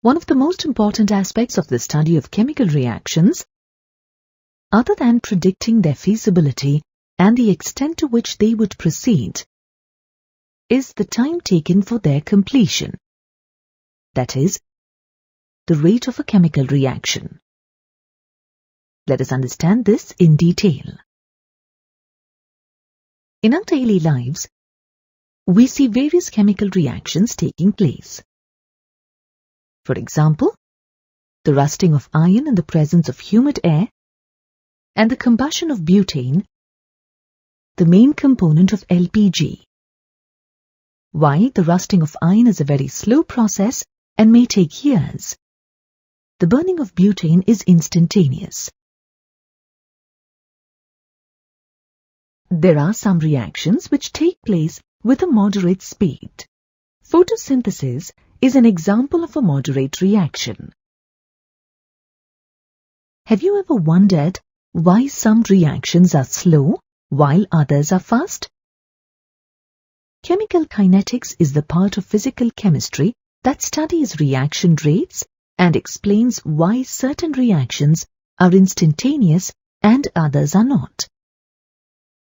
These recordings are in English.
One of the most important aspects of the study of chemical reactions, other than predicting their feasibility and the extent to which they would proceed, is the time taken for their completion. That is, the rate of a chemical reaction. Let us understand this in detail. In our daily lives, we see various chemical reactions taking place. For example, the rusting of iron in the presence of humid air and the combustion of butane, the main component of LPG. While the rusting of iron is a very slow process and may take years, the burning of butane is instantaneous. There are some reactions which take place with a moderate speed. Photosynthesis is an example of a moderate reaction. Have you ever wondered why some reactions are slow while others are fast? Chemical kinetics is the part of physical chemistry that studies reaction rates and explains why certain reactions are instantaneous and others are not.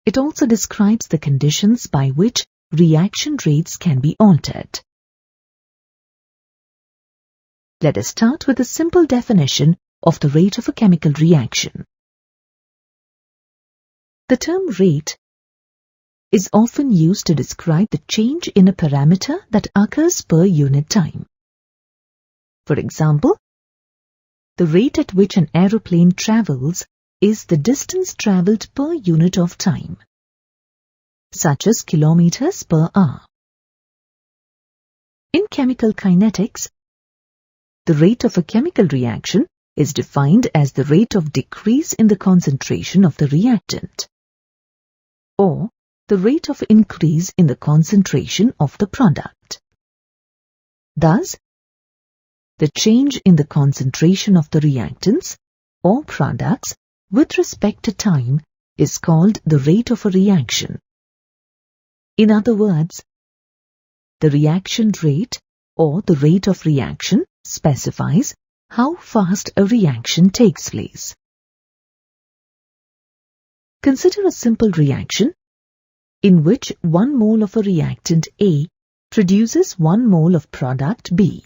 It also describes the conditions by which reaction rates can be altered. Let us start with a simple definition of the rate of a chemical reaction. The term rate is often used to describe the change in a parameter that occurs per unit time. For example, the rate at which an aeroplane travels is the distance travelled per unit of time, such as kilometers per hour. In chemical kinetics, the rate of a chemical reaction is defined as the rate of decrease in the concentration of the reactant, or the rate of increase in the concentration of the product. Thus, the change in the concentration of the reactants or products with respect to time is called the rate of a reaction. In other words, the reaction rate or the rate of reaction specifies how fast a reaction takes place. Consider a simple reaction in which 1 mole of a reactant A produces 1 mole of product B.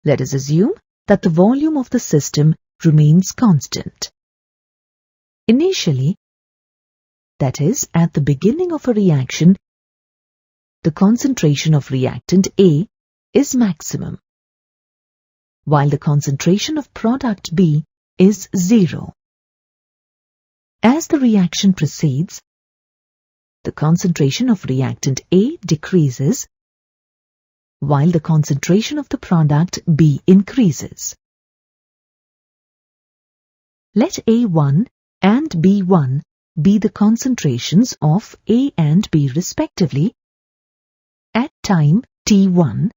Let us assume that the volume of the system remains constant. Initially, that is, at the beginning of a reaction, the concentration of reactant A is maximum, while the concentration of product B is 0. As the reaction proceeds, the concentration of reactant A decreases, while the concentration of the product B increases. Let A1 and B1 be the concentrations of A and B respectively at time T1,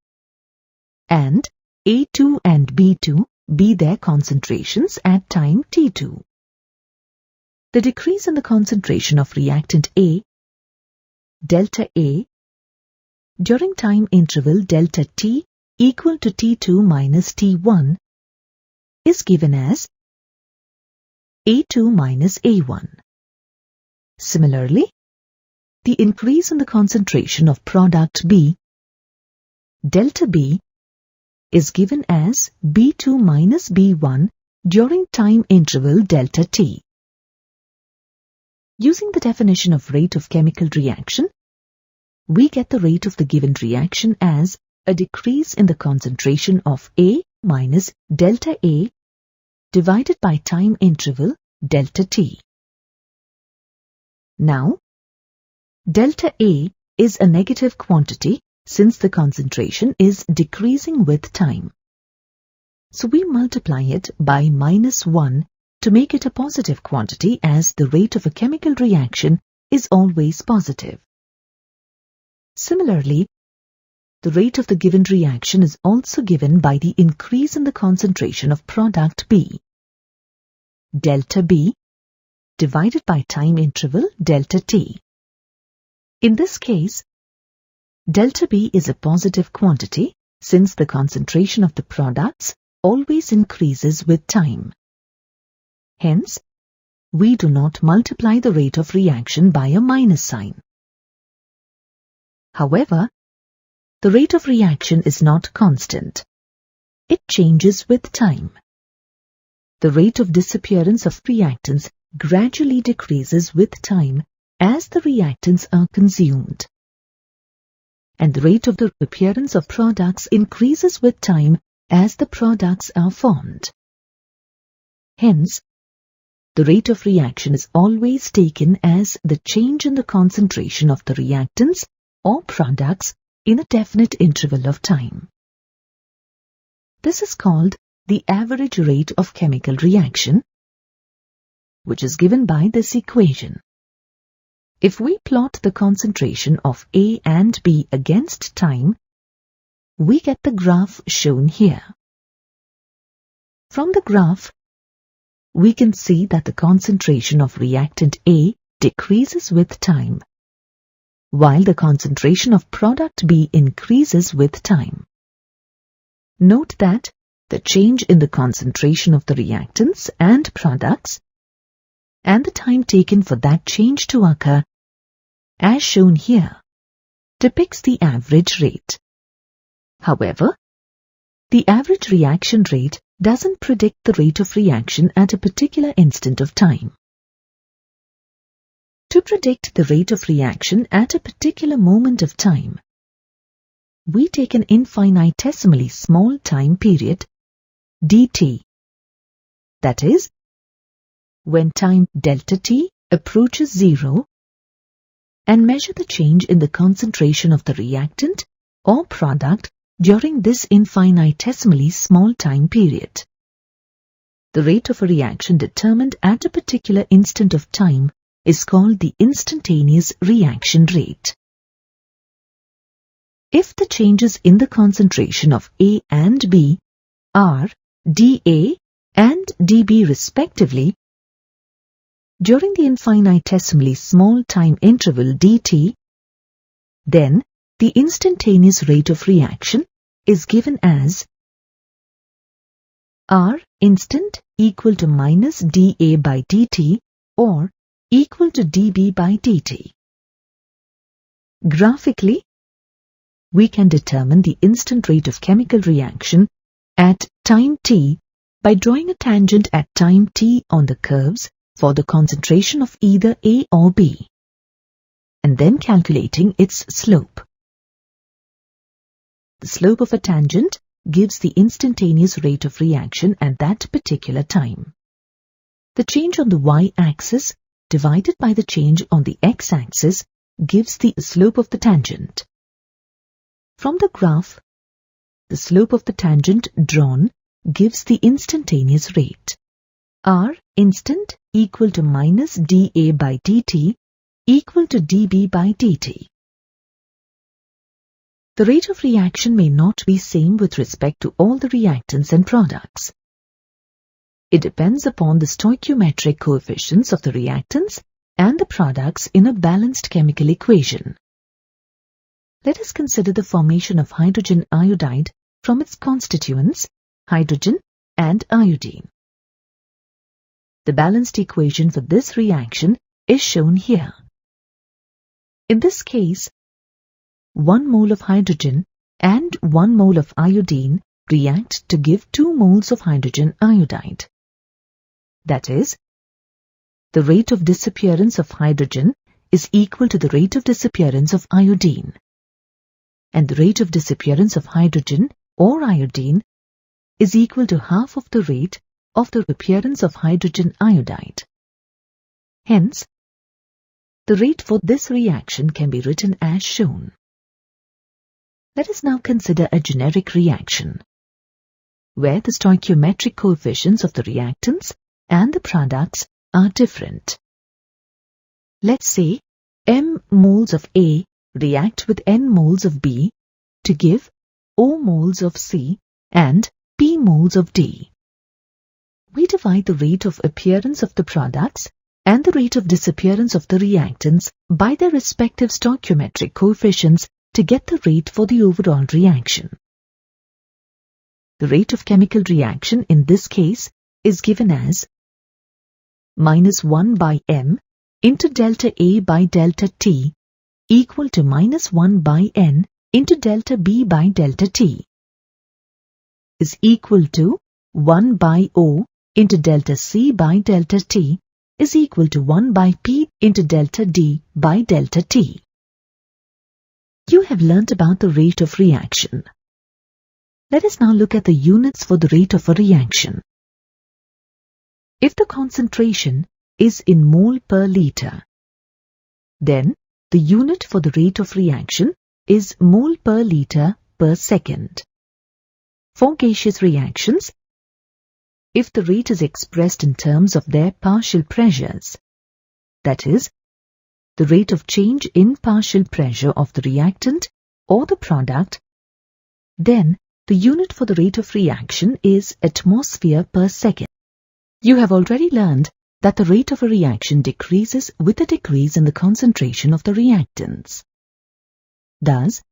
and A2 and B2 be their concentrations at time T2. The decrease in the concentration of reactant A, delta A, during time interval delta T equal to T2 minus T1 is given as A2 minus A1. Similarly, the increase in the concentration of product B, delta B, is given as B2 minus B1 during time interval delta T. Using the definition of rate of chemical reaction, we get the rate of the given reaction as a decrease in the concentration of A minus delta A divided by time interval delta T. Now, delta A is a negative quantity since the concentration is decreasing with time. So we multiply it by -1 to make it a positive quantity, as the rate of a chemical reaction is always positive. Similarly, the rate of the given reaction is also given by the increase in the concentration of product B, delta B, divided by time interval delta T. In this case, delta B is a positive quantity since the concentration of the products always increases with time. Hence, we do not multiply the rate of reaction by a minus sign. However, the rate of reaction is not constant. It changes with time. The rate of disappearance of reactants gradually decreases with time as the reactants are consumed. And the rate of the appearance of products increases with time as the products are formed. Hence, the rate of reaction is always taken as the change in the concentration of the reactants or products in a definite interval of time. This is called the average rate of chemical reaction, which is given by this equation. If we plot the concentration of A and B against time, we get the graph shown here. From the graph, we can see that the concentration of reactant A decreases with time, while the concentration of product B increases with time. Note that the change in the concentration of the reactants and products and the time taken for that change to occur, as shown here, depicts the average rate. However, the average reaction rate doesn't predict the rate of reaction at a particular instant of time. To predict the rate of reaction at a particular moment of time, we take an infinitesimally small time period, dt. That is, when time delta t approaches 0, and measure the change in the concentration of the reactant or product during this infinitesimally small time period. The rate of a reaction determined at a particular instant of time is called the instantaneous reaction rate. If the changes in the concentration of A and B are dA and dB respectively, during the infinitesimally small time interval dt, then the instantaneous rate of reaction is given as R instant equal to minus dA by dt or equal to dB by dt. Graphically, we can determine the instant rate of chemical reaction at time t by drawing a tangent at time t on the curves for the concentration of either A or B, and then calculating its slope. The slope of a tangent gives the instantaneous rate of reaction at that particular time. The change on the y-axis divided by the change on the x-axis gives the slope of the tangent. From the graph, the slope of the tangent drawn gives the instantaneous rate. R instant equal to minus dA by dt equal to dB by dt. The rate of reaction may not be same with respect to all the reactants and products. It depends upon the stoichiometric coefficients of the reactants and the products in a balanced chemical equation. Let us consider the formation of hydrogen iodide from its constituents, hydrogen and iodine. The balanced equation for this reaction is shown here. In this case, 1 mole of hydrogen and 1 mole of iodine react to give 2 moles of hydrogen iodide. That is, the rate of disappearance of hydrogen is equal to the rate of disappearance of iodine, and the rate of disappearance of hydrogen or iodine is equal to half of the rate of the appearance of hydrogen iodide. Hence, the rate for this reaction can be written as shown. Let us now consider a generic reaction, where the stoichiometric coefficients of the reactants and the products are different. Let's say m moles of A react with n moles of B to give O moles of C and P moles of D. We divide the rate of appearance of the products and the rate of disappearance of the reactants by their respective stoichiometric coefficients to get the rate for the overall reaction. The rate of chemical reaction in this case is given as -1 by m into delta A by delta T equal to -1 by n into delta B by delta T is equal to 1 by O into delta C by delta T is equal to 1 by P into delta D by delta T. You have learnt about the rate of reaction. Let us now look at the units for the rate of a reaction. If the concentration is in mole per liter, then the unit for the rate of reaction is mole per liter per second. For gaseous reactions, if the rate is expressed in terms of their partial pressures, that is, the rate of change in partial pressure of the reactant or the product, then the unit for the rate of reaction is atmosphere per second. You have already learned that the rate of a reaction decreases with a decrease in the concentration of the reactants. Thus,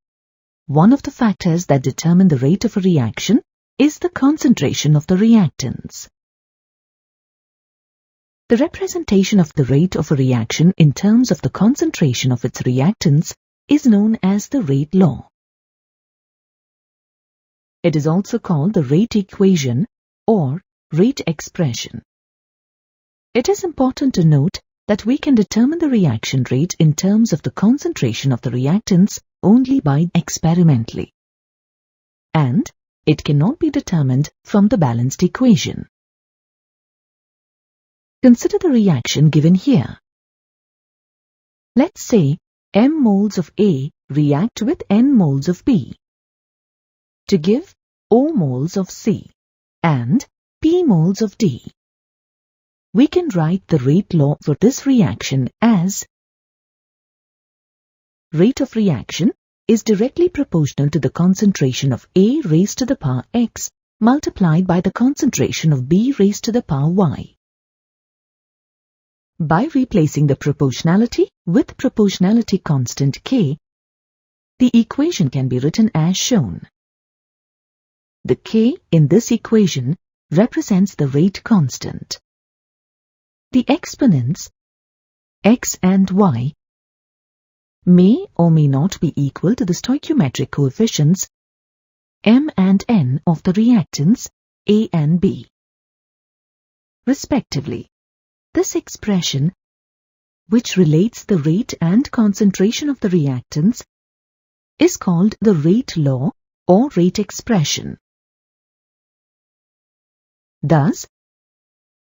one of the factors that determine the rate of a reaction is the concentration of the reactants. The representation of the rate of a reaction in terms of the concentration of its reactants is known as the rate law. It is also called the rate equation or rate expression. It is important to note that we can determine the reaction rate in terms of the concentration of the reactants only by experimentally, and it cannot be determined from the balanced equation. Consider the reaction given here. Let's say m moles of A react with n moles of B to give O moles of C and P moles of D. We can write the rate law for this reaction as rate of reaction is directly proportional to the concentration of A raised to the power x multiplied by the concentration of B raised to the power y. By replacing the proportionality with proportionality constant K, the equation can be written as shown. The K in this equation represents the rate constant. The exponents x and y may or may not be equal to the stoichiometric coefficients m and n of the reactants A and B, respectively. This expression, which relates the rate and concentration of the reactants, is called the rate law or rate expression. Thus,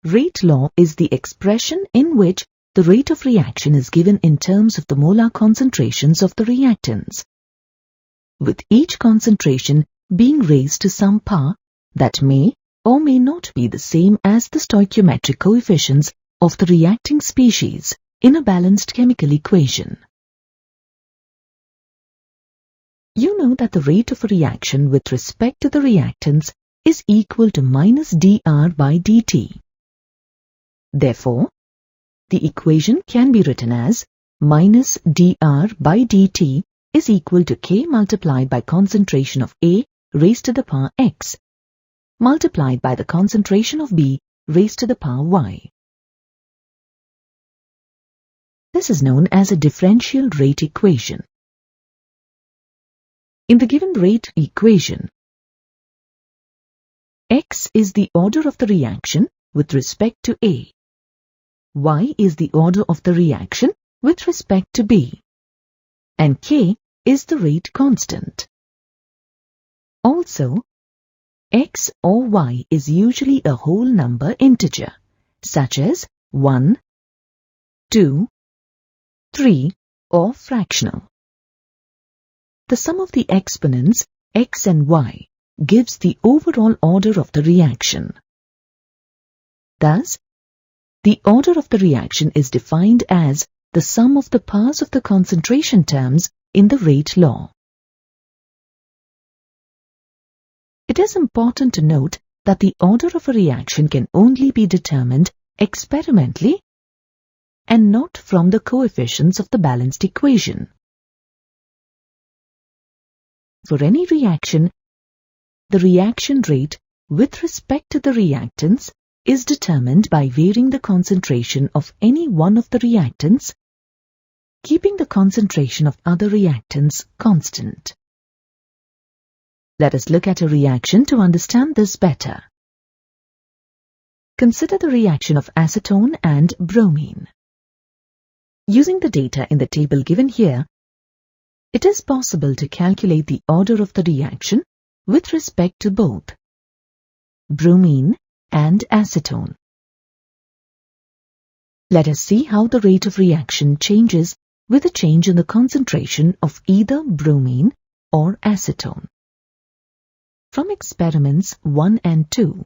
rate law is the expression in which the rate of reaction is given in terms of the molar concentrations of the reactants, with each concentration being raised to some power that may or may not be the same as the stoichiometric coefficients of the reacting species in a balanced chemical equation. You know that the rate of a reaction with respect to the reactants is equal to minus dr by dt. Therefore, the equation can be written as minus dr by dt is equal to K multiplied by concentration of A raised to the power x multiplied by the concentration of B raised to the power y. This is known as a differential rate equation. In the given rate equation, x is the order of the reaction with respect to A, y is the order of the reaction with respect to B, and K is the rate constant. Also, x or y is usually a whole number integer, such as 1, 2, 3, or fractional. The sum of the exponents x and y gives the overall order of the reaction. Thus, the order of the reaction is defined as the sum of the powers of the concentration terms in the rate law. It is important to note that the order of a reaction can only be determined experimentally and not from the coefficients of the balanced equation. For any reaction, the reaction rate with respect to the reactants is determined by varying the concentration of any one of the reactants, keeping the concentration of other reactants constant. Let us look at a reaction to understand this better. Consider the reaction of acetone and bromine. Using the data in the table given here, it is possible to calculate the order of the reaction with respect to both bromine and acetone. Let us see how the rate of reaction changes with a change in the concentration of either bromine or acetone. From experiments 1 and 2,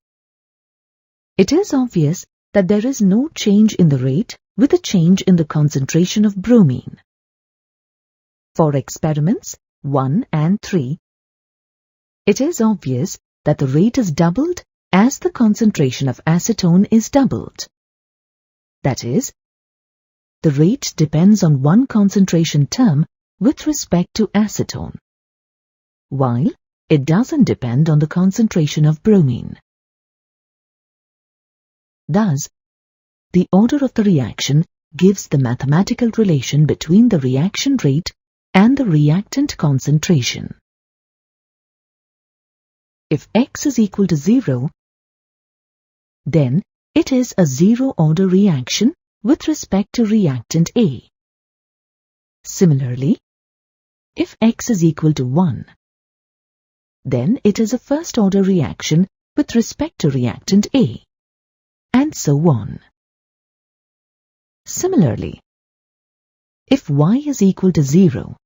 it is obvious that there is no change in the rate with a change in the concentration of bromine. For experiments 1 and 3, it is obvious that the rate is doubled as the concentration of acetone is doubled. That is, the rate depends on one concentration term with respect to acetone, while it doesn't depend on the concentration of bromine. Thus, the order of the reaction gives the mathematical relation between the reaction rate and the reactant concentration. If X is equal to 0, then it is a zero-order reaction with respect to reactant A. Similarly, if X is equal to 1, then it is a first-order reaction with respect to reactant A, and so on. Similarly, if Y is equal to 0,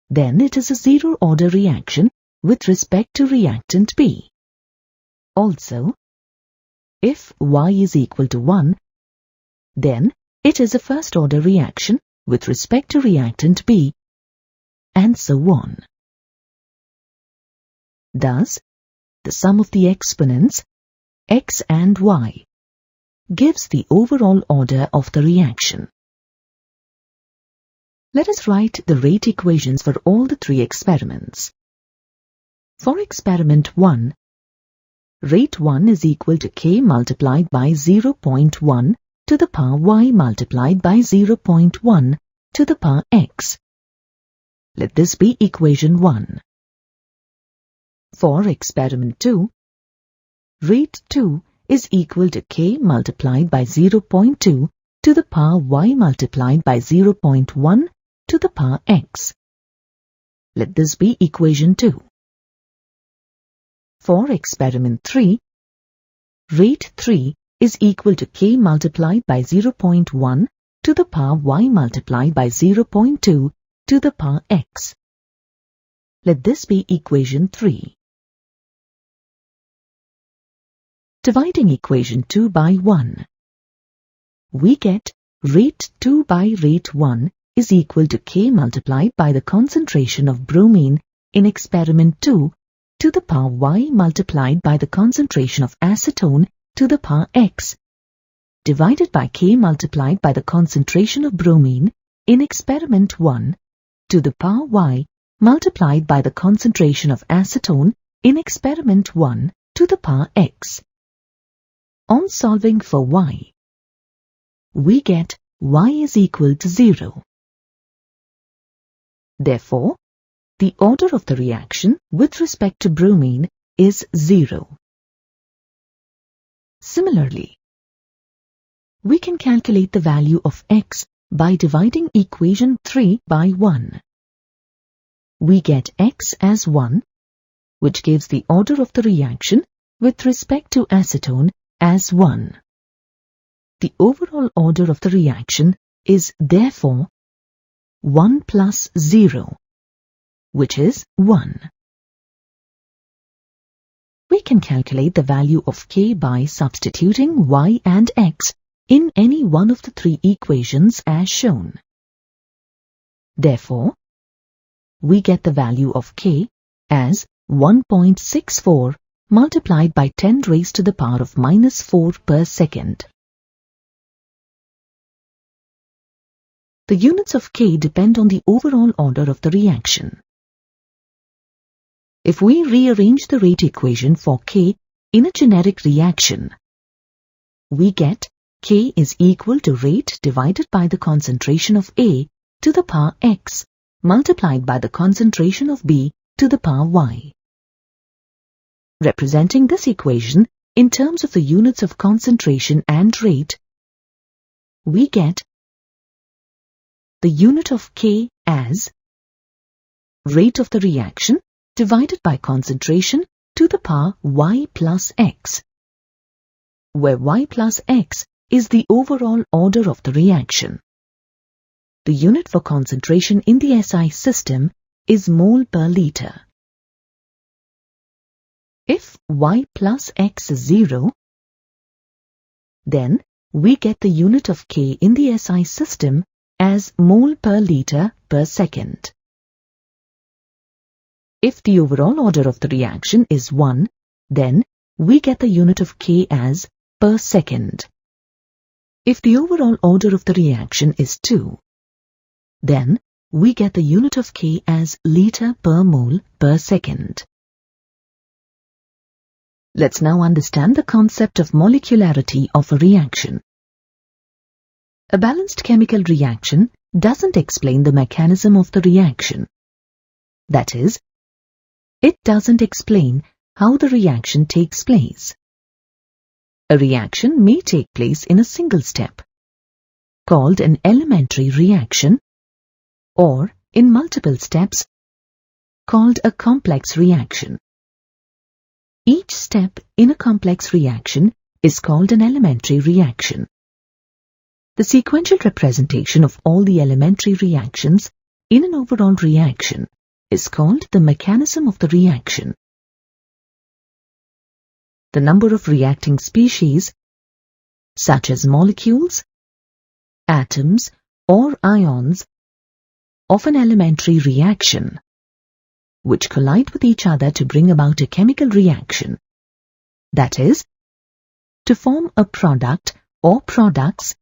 then it is a zero-order reaction with respect to reactant B. Also, if Y is equal to 1, then it is a first-order reaction with respect to reactant B, and so on. Thus, the sum of the exponents, X and Y, gives the overall order of the reaction. Let us write the rate equations for all the three experiments. For experiment 1, rate 1 is equal to K multiplied by 0.1 to the power Y multiplied by 0.1 to the power X. Let this be equation 1. For experiment 2, rate 2 is equal to K multiplied by 0.2 to the power Y multiplied by 0.1 to the power X. Let this be equation 2. For experiment 3, rate 3 is equal to K multiplied by 0.1 to the power Y multiplied by 0.2 to the power X. Let this be equation 3. Dividing equation 2 by 1, we get rate 2 by rate 1 is equal to K multiplied by the concentration of bromine in experiment 2 to the power Y multiplied by the concentration of acetone to the power X, divided by K multiplied by the concentration of bromine in experiment 1 to the power Y multiplied by the concentration of acetone in experiment 1 to the power X. On solving for Y, we get Y is equal to 0. Therefore, the order of the reaction with respect to bromine is 0. Similarly, we can calculate the value of X by dividing equation 3 by 1. We get X as 1, which gives the order of the reaction with respect to acetone as 1. The overall order of the reaction is therefore 1 plus 0, which is 1. We can calculate the value of K by substituting Y and X in any one of the three equations as shown. Therefore, we get the value of K as 1.64 multiplied by 10 raised to the power of minus 4 per second. The units of K depend on the overall order of the reaction. If we rearrange the rate equation for K in a generic reaction, we get K is equal to rate divided by the concentration of A to the power X multiplied by the concentration of B to the power Y. Representing this equation in terms of the units of concentration and rate, we get the unit of K as rate of the reaction divided by concentration to the power Y plus X, where Y plus X is the overall order of the reaction. The unit for concentration in the SI system is mole per liter. If Y plus X is 0, then we get the unit of K in the SI system as mole per liter per second. If the overall order of the reaction is 1, then we get the unit of K as per second. If the overall order of the reaction is 2, then we get the unit of K as liter per mole per second. Let's now understand the concept of molecularity of a reaction. A balanced chemical reaction doesn't explain the mechanism of the reaction. That is, it doesn't explain how the reaction takes place. A reaction may take place in a single step, called an elementary reaction, or in multiple steps, called a complex reaction. Each step in a complex reaction is called an elementary reaction. The sequential representation of all the elementary reactions in an overall reaction is called the mechanism of the reaction. The number of reacting species, such as molecules, atoms, or ions, of an elementary reaction, which collide with each other to bring about a chemical reaction, that is, to form a product or products,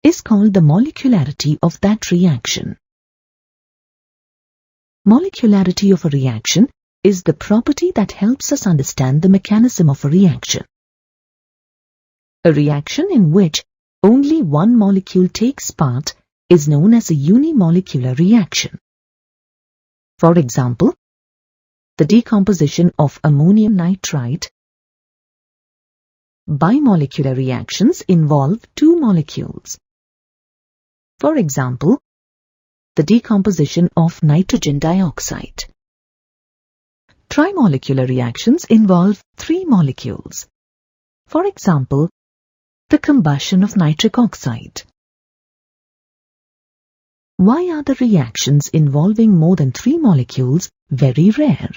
is called the molecularity of that reaction. Molecularity of a reaction is the property that helps us understand the mechanism of a reaction. A reaction in which only one molecule takes part is known as a unimolecular reaction. For example, the decomposition of ammonium nitrite. Bimolecular reactions involve two molecules. For example, the decomposition of nitrogen dioxide. Trimolecular reactions involve three molecules. For example, the combustion of nitric oxide. Why are the reactions involving more than three molecules very rare?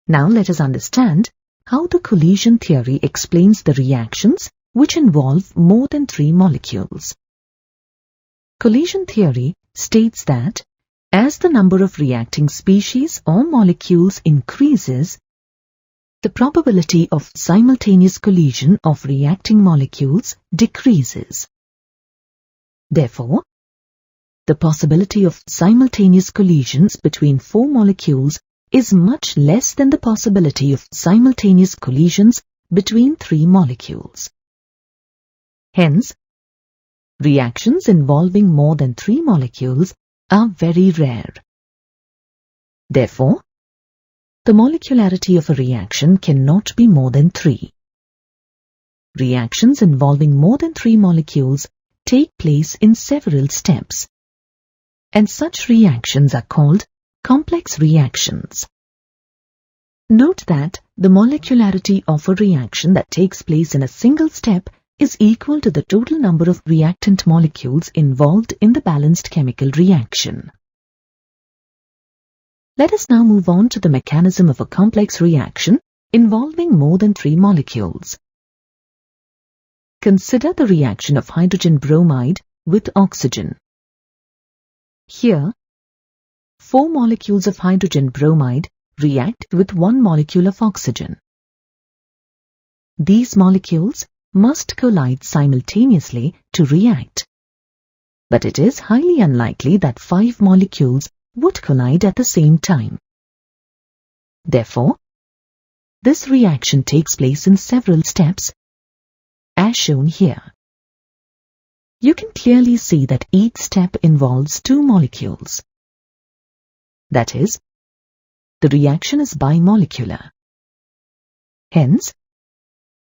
Now let us understand how the collision theory explains the reactions which involve more than three molecules. Collision theory states that as the number of reacting species or molecules increases, the probability of simultaneous collision of reacting molecules decreases. Therefore, the possibility of simultaneous collisions between four molecules is much less than the possibility of simultaneous collisions between three molecules. Hence, reactions involving more than three molecules are very rare. Therefore, the molecularity of a reaction cannot be more than 3. Reactions involving more than 3 molecules take place in several steps, and such reactions are called complex reactions. Note that the molecularity of a reaction that takes place in a single step is equal to the total number of reactant molecules involved in the balanced chemical reaction. Let us now move on to the mechanism of a complex reaction involving more than 3 molecules. Consider the reaction of hydrogen bromide with oxygen. Here, 4 molecules of hydrogen bromide react with 1 molecule of oxygen. These molecules must collide simultaneously to react, but it is highly unlikely that 5 molecules would collide at the same time. Therefore, this reaction takes place in several steps, as shown here. You can clearly see that each step involves two molecules. That is, the reaction is bimolecular. Hence,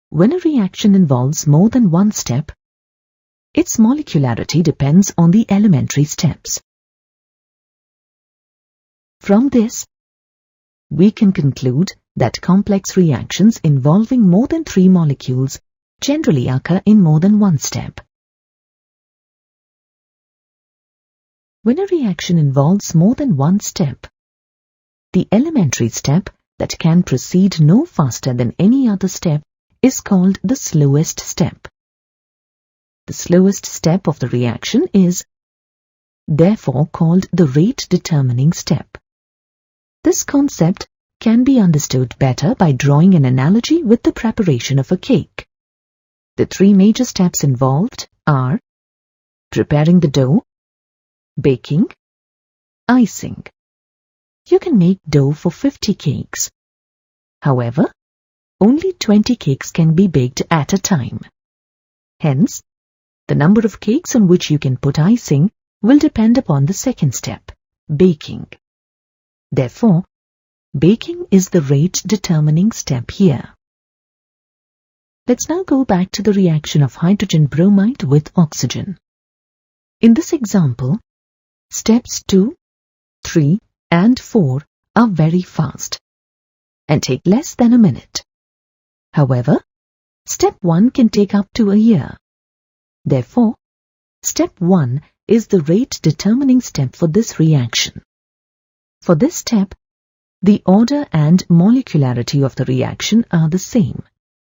when a reaction involves more than one step, its molecularity depends on the elementary steps. From this, we can conclude that complex reactions involving more than 3 molecules generally occur in more than one step. When a reaction involves more than one step, the elementary step that can proceed no faster than any other step is called the slowest step. The slowest step of the reaction is therefore called the rate-determining step. This concept can be understood better by drawing an analogy with the preparation of a cake. The 3 major steps involved are preparing the dough, baking, icing. You can make dough for 50 cakes. However, only 20 cakes can be baked at a time. Hence, the number of cakes on which you can put icing will depend upon the second step, baking. Therefore, baking is the rate-determining step here. Let's now go back to the reaction of hydrogen bromide with oxygen. In this example, steps 2, 3, and 4 are very fast and take less than a minute. However, step 1 can take up to a year. Therefore, step 1 is the rate-determining step for this reaction. For this step, the order and molecularity of the reaction are the same,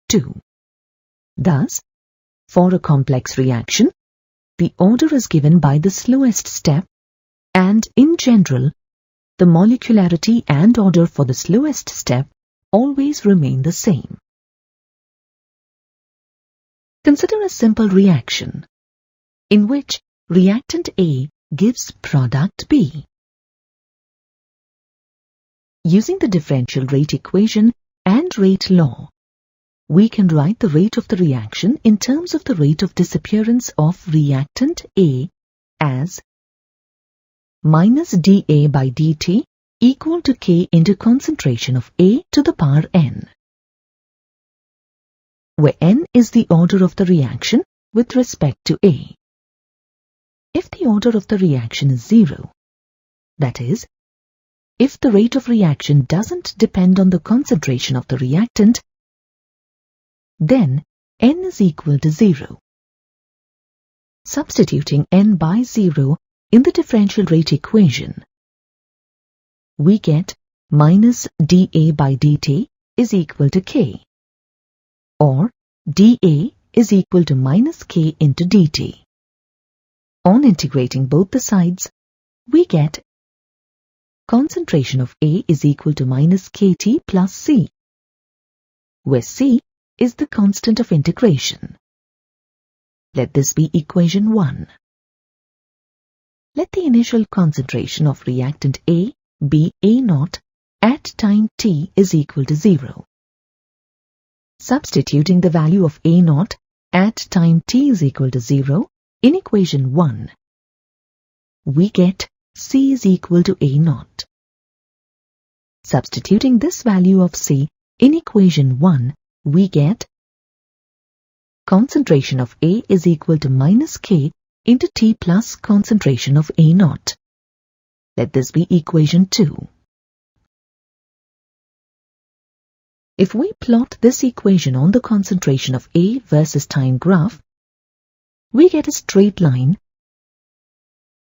2. Thus, for a complex reaction, the order is given by the slowest step, and in general, the molecularity and order for the slowest step always remain the same. Consider a simple reaction in which reactant A gives product B. Using the differential rate equation and rate law, we can write the rate of the reaction in terms of the rate of disappearance of reactant A as minus dA by dt equal to K into concentration of A to the power n, where n is the order of the reaction with respect to A. If the order of the reaction is 0, that is, if the rate of reaction doesn't depend on the concentration of the reactant, then n is equal to 0. Substituting n by 0 in the differential rate equation, we get minus dA by dt is equal to K, or dA is equal to minus K into dt. On integrating both the sides, we get concentration of A is equal to minus Kt plus C, where C is the constant of integration. Let this be equation 1. Let the initial concentration of reactant A be A0 at time t is equal to 0. Substituting the value of A0 at time t is equal to 0 in equation 1, we get C is equal to A0. Substituting this value of C in equation 1, we get concentration of A is equal to minus K into T plus concentration of A0. Let this be equation 2. If we plot this equation on the concentration of A versus time graph, we get a straight line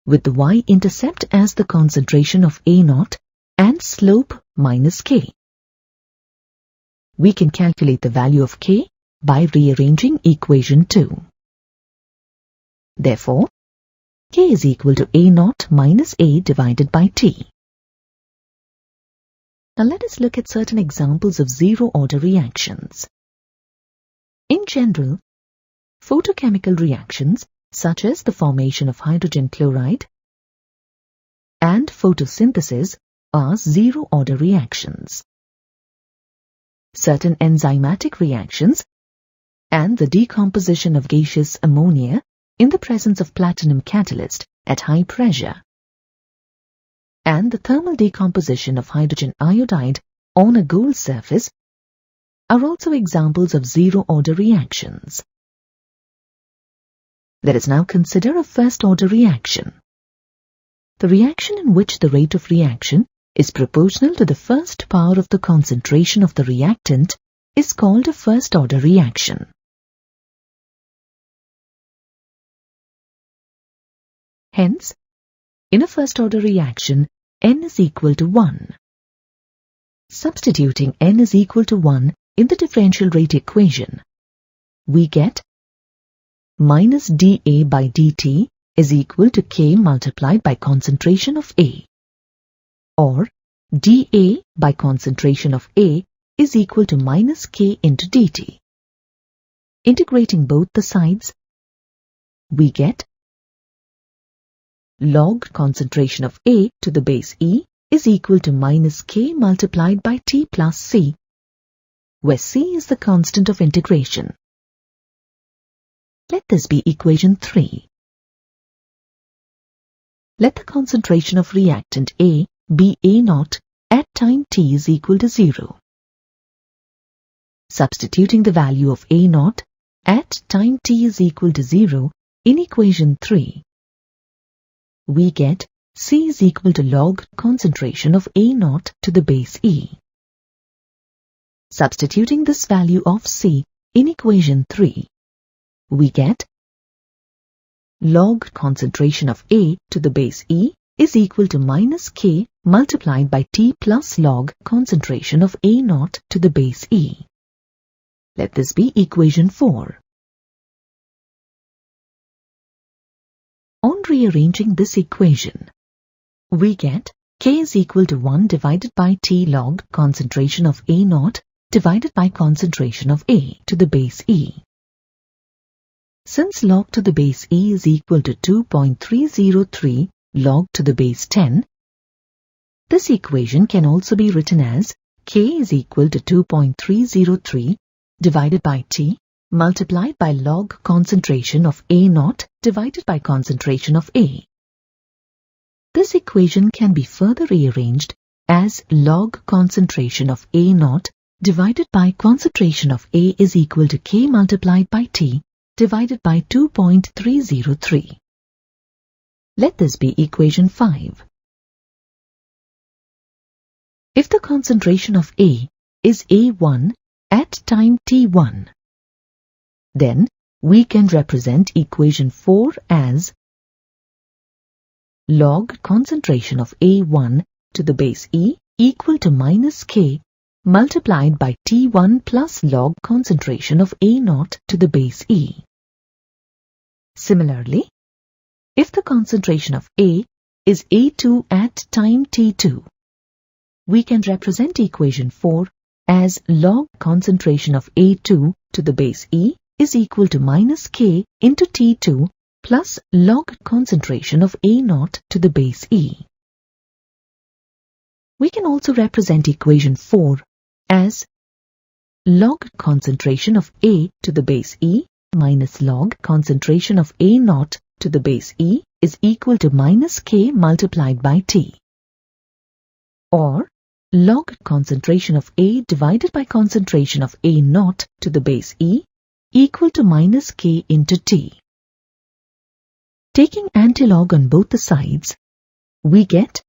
with the y-intercept as the concentration of A0 and slope minus K. We can calculate the value of K by rearranging equation 2. Therefore, K is equal to A0 minus A divided by T. Now let us look at certain examples of zero-order reactions. In general, photochemical reactions, such as the formation of hydrogen chloride, and photosynthesis are zero-order reactions. Certain enzymatic reactions and the decomposition of gaseous ammonia in the presence of platinum catalyst at high pressure, and the thermal decomposition of hydrogen iodide on a gold surface are also examples of zero-order reactions. Let us now consider a first-order reaction. The reaction in which the rate of reaction is proportional to the first power of the concentration of the reactant is called a first-order reaction. Hence, in a first-order reaction, N is equal to 1. Substituting N is equal to 1 in the differential rate equation, we get minus dA by dt is equal to K multiplied by concentration of A, or dA by concentration of A is equal to minus K into dt. Integrating both the sides, we get log concentration of A to the base E is equal to minus K multiplied by T plus C, where C is the constant of integration. Let this be equation 3. Let the concentration of reactant A be A0 at time t is equal to 0. Substituting the value of A0 at time t is equal to 0 in equation 3, we get C is equal to log concentration of A0 to the base E. Substituting this value of C in equation 3, we get log concentration of A to the base E is equal to minus K multiplied by T plus log concentration of A0 to the base E. Let this be equation 4. On rearranging this equation, we get K is equal to 1 divided by T log concentration of A0 divided by concentration of A to the base E. Since log to the base E is equal to 2.303 log to the base 10, this equation can also be written as K is equal to 2.303 divided by T multiplied by log concentration of A0 divided by concentration of A. This equation can be further rearranged as log concentration of A0 divided by concentration of A is equal to K multiplied by T divided by 2.303. Let this be equation 5. If the concentration of A is A1 at time t1, then we can represent equation 4 as log concentration of A1 to the base E equal to minus K multiplied by T1 plus log concentration of A0 to the base E. Similarly, if the concentration of A is A2 at time t2, we can represent equation 4 as log concentration of A2 to the base E is equal to minus K into T2 plus log concentration of A0 to the base E. We can also represent equation 4 as log concentration of A to the base E minus log concentration of A0 to the base E is equal to minus K multiplied by T, or log concentration of A divided by concentration of A0 to the base E equal to minus K into T. Taking antilog on both the sides, we get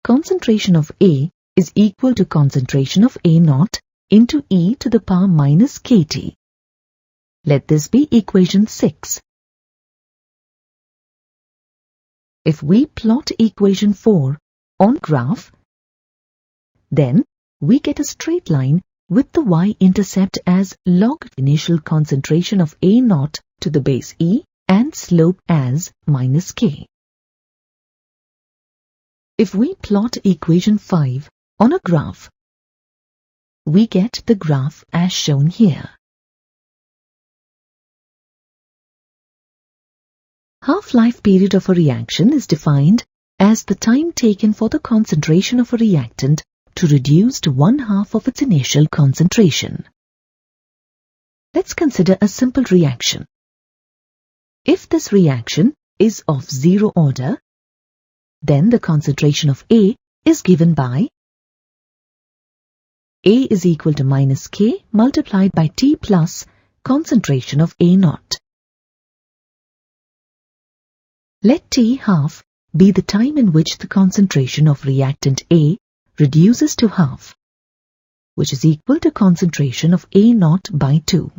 concentration of A is equal to concentration of A0 into E to the power minus KT. Let this be equation 6. If we plot equation 4 on graph, then we get a straight line with the y-intercept as log initial concentration of A0 to the base E and slope as minus K. If we plot equation 5 on a graph, we get the graph as shown here. Half-life period of a reaction is defined as the time taken for the concentration of a reactant to reduce to 1/2 of its initial concentration. Let's consider a simple reaction. If this reaction is of zero order, then the concentration of A is given by A is equal to minus K multiplied by T plus concentration of A naught. Let T1/2 be the time in which the concentration of reactant A reduces to 1/2, which is equal to concentration of A naught by 2.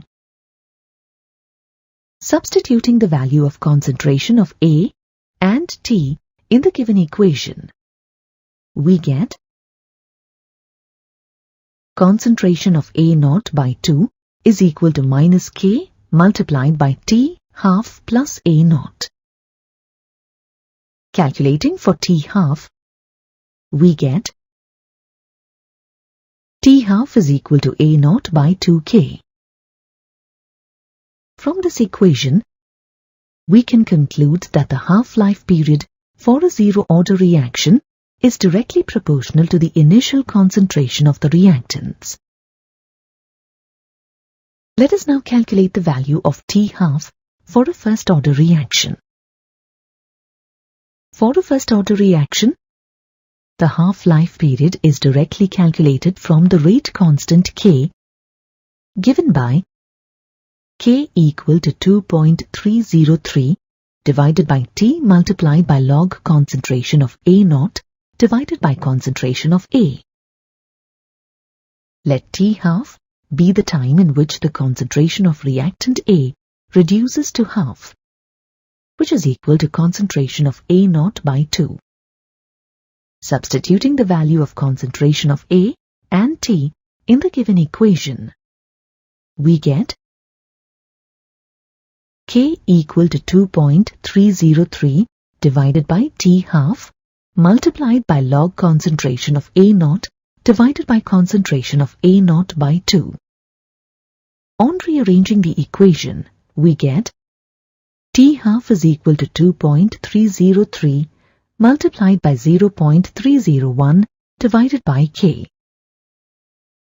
Substituting the value of concentration of A and T in the given equation, we get concentration of A naught by 2 is equal to minus K multiplied by T1/2 plus A naught. Calculating for T1/2, we get T1/2 is equal to A naught by 2K. From this equation, we can conclude that the half-life period for a zero-order reaction is directly proportional to the initial concentration of the reactants. Let us now calculate the value of T1/2 for a first-order reaction. For a first-order reaction, the half-life period is directly calculated from the rate constant K, given by K equal to 2.303 divided by T multiplied by log concentration of A naught divided by concentration of A. Let T1/2 be the time in which the concentration of reactant A reduces to 1/2, which is equal to concentration of A naught by 2. Substituting the value of concentration of A and T in the given equation, we get K equal to 2.303 divided by T1/2 multiplied by log concentration of A naught divided by concentration of A naught by 2. On rearranging the equation, we get T1/2 is equal to 2.303 multiplied by 0.301 divided by K.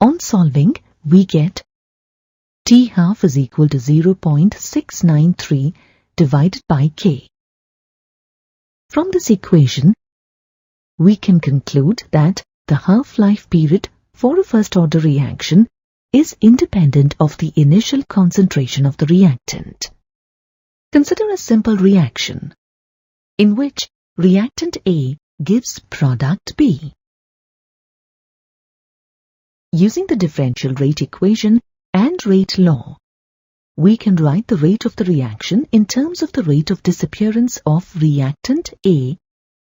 On solving, we get T1/2 is equal to 0.693 divided by K. From this equation, we can conclude that the half-life period for a first-order reaction is independent of the initial concentration of the reactant. Consider a simple reaction in which reactant A gives product B. Using the differential rate equation and rate law, we can write the rate of the reaction in terms of the rate of disappearance of reactant A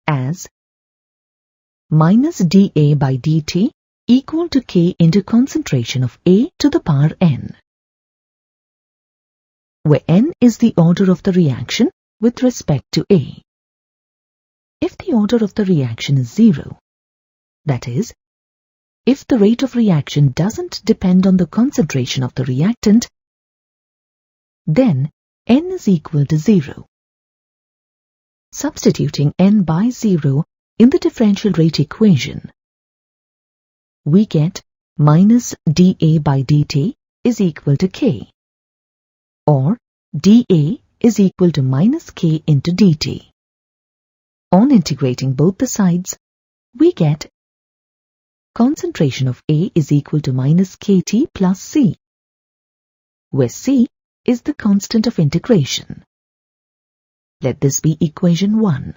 as minus dA by dt equal to K into concentration of A to the power n, where n is the order of the reaction with respect to A. If the order of the reaction is 0, that is, if the rate of reaction doesn't depend on the concentration of the reactant, then n is equal to 0. Substituting n by 0 in the differential rate equation, we get minus dA by dt is equal to K, or dA is equal to minus K into dt. On integrating both the sides, we get concentration of A is equal to minus Kt plus C, where C is the constant of integration. Let this be equation 1.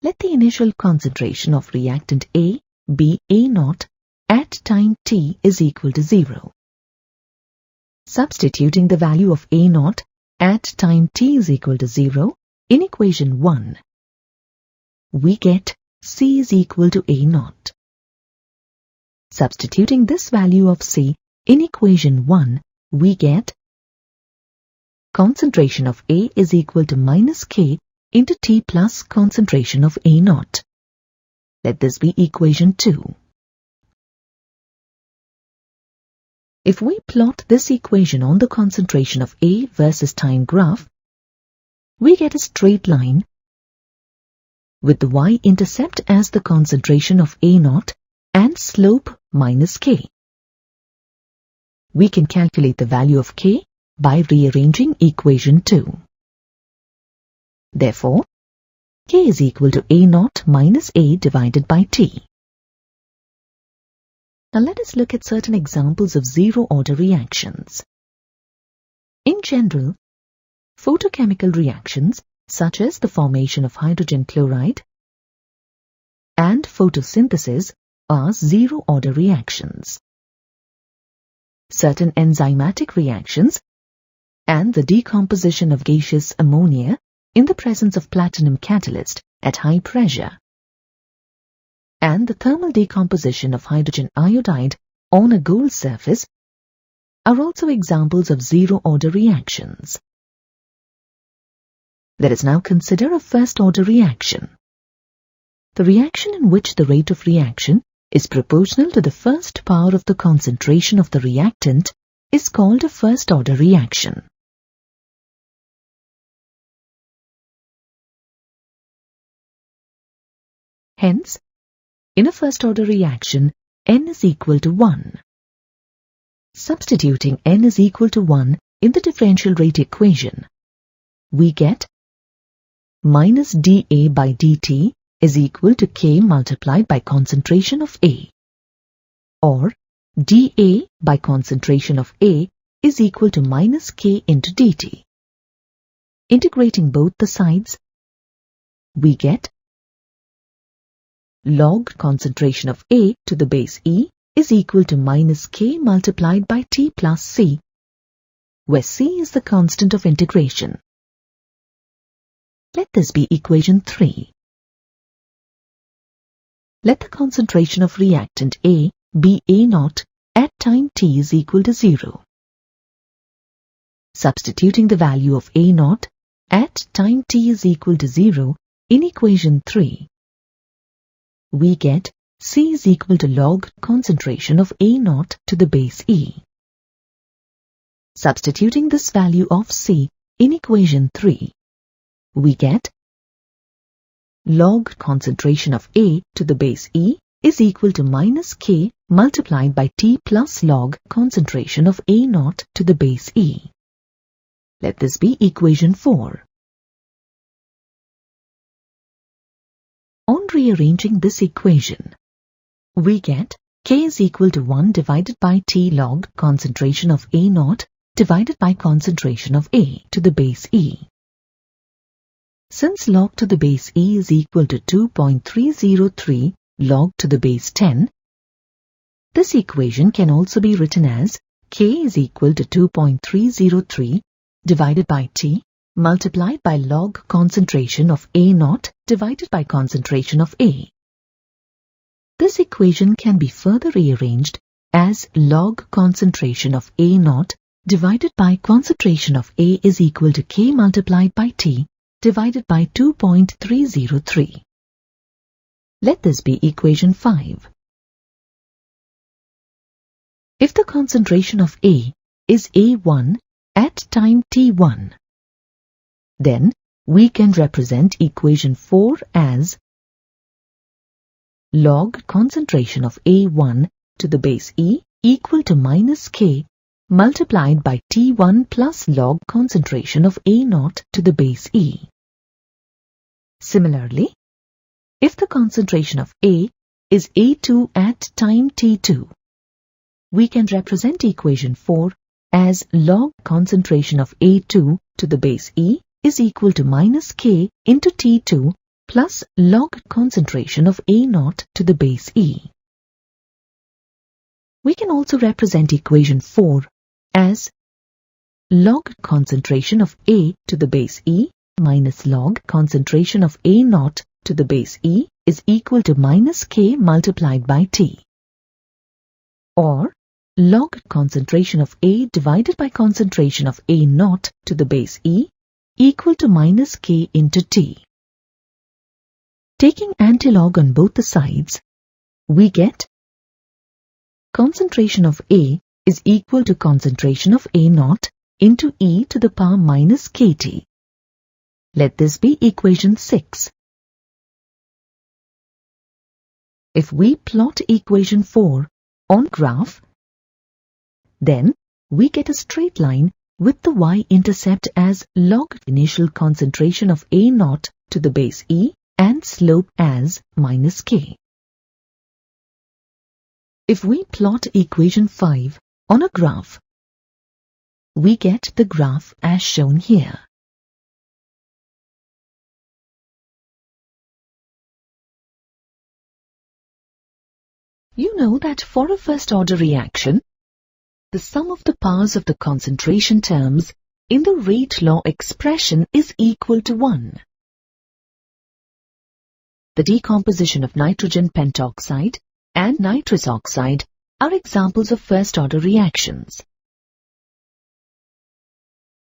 Let the initial concentration of reactant A be A naught at time t is equal to 0. Substituting the value of A naught at time t is equal to 0 in equation 1, we get C is equal to A naught. Substituting this value of C in equation 1, we get concentration of A is equal to minus K into T plus concentration of A naught. Let this be equation 2. If we plot this equation on the concentration of A versus time graph, we get a straight line with the y-intercept as the concentration of A0 and slope minus k. We can calculate the value of k by rearranging equation 2. Therefore, k is equal to A0 minus A divided by T. Now let us look at certain examples of zero-order reactions. In general, photochemical reactions such as the formation of hydrogen chloride and photosynthesis are zero-order reactions. Certain enzymatic reactions and the decomposition of gaseous ammonia in the presence of platinum catalyst at high pressure and the thermal decomposition of hydrogen iodide on a gold surface are also examples of zero-order reactions. Let us now consider a first-order reaction. The reaction in which the rate of reaction is proportional to the first power of the concentration of the reactant is called a first-order reaction. Hence, in a first-order reaction, N is equal to 1. Substituting N is equal to 1 in the differential rate equation, we get minus dA by dt is equal to K multiplied by concentration of A, or dA by concentration of A is equal to minus K into dt. Integrating both the sides, we get log concentration of A to the base E is equal to minus K multiplied by T plus C, where C is the constant of integration. Let this be equation 3. Let the concentration of reactant A be A0 at time t is equal to 0. Substituting the value of A0 at time t is equal to 0 in equation 3, we get C is equal to log concentration of A0 to the base E. Substituting this value of C in equation 3, we get log concentration of A to the base E is equal to minus K multiplied by T plus log concentration of A0 to the base E. Let this be equation 4. On rearranging this equation, we get K is equal to 1 divided by T log concentration of A0 divided by concentration of A to the base E. Since log to the base E is equal to 2.303 log to the base 10, this equation can also be written as K is equal to 2.303 divided by T multiplied by log concentration of A0 divided by concentration of A. This equation can be further rearranged as log concentration of A0 divided by concentration of A is equal to K multiplied by T divided by 2.303. Let this be equation 5. If the concentration of A is A1 at time t1, then we can represent equation 4 as log concentration of A1 to the base E equal to minus K multiplied by T1 plus log concentration of A0 to the base E. Similarly, if the concentration of A is A2 at time T2, we can represent equation 4 as log concentration of A2 to the base E is equal to minus K into T2 plus log concentration of A0 to the base E. We can also represent equation 4 as log concentration of A to the base E minus log concentration of A0 to the base E is equal to minus K multiplied by T, or log concentration of A divided by concentration of A0 to the base E equal to minus K into T. Taking antilog on both the sides, we get concentration of A is equal to concentration of A0 into E to the power minus KT. Let this be equation 6. If we plot equation 4 on graph, then we get a straight line with the y-intercept as log initial concentration of A naught to the base E and slope as minus k. If we plot equation 5 on a graph, we get the graph as shown here. You know that for a first-order reaction, the sum of the powers of the concentration terms in the rate law expression is equal to 1. The decomposition of nitrogen pentoxide and nitrous oxide are examples of first-order reactions.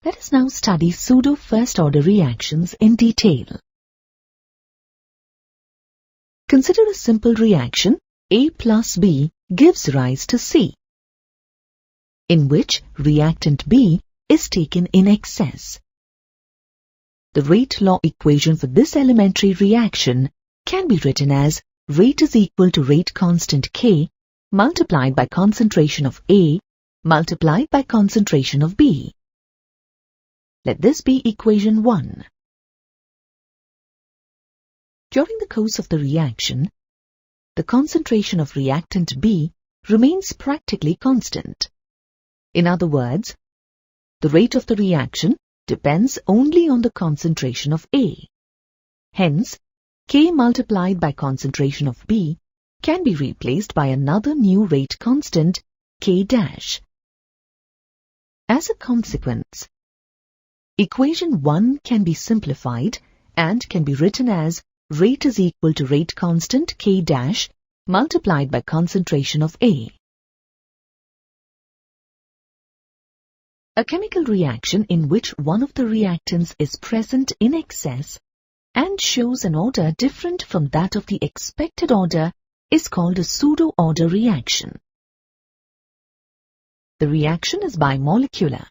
Let us now study pseudo-first-order reactions in detail. Consider a simple reaction A plus B gives rise to C, in which reactant B is taken in excess. The rate law equation for this elementary reaction can be written as rate is equal to rate constant K multiplied by concentration of A multiplied by concentration of B. Let this be equation 1. During the course of the reaction, the concentration of reactant B remains practically constant. In other words, the rate of the reaction depends only on the concentration of A. Hence, K multiplied by concentration of B can be replaced by another new rate constant, K dash. As a consequence, equation 1 can be simplified and can be written as rate is equal to rate constant K dash multiplied by concentration of A. A chemical reaction in which one of the reactants is present in excess and shows an order different from that of the expected order is called a pseudo-order reaction. The reaction is bimolecular,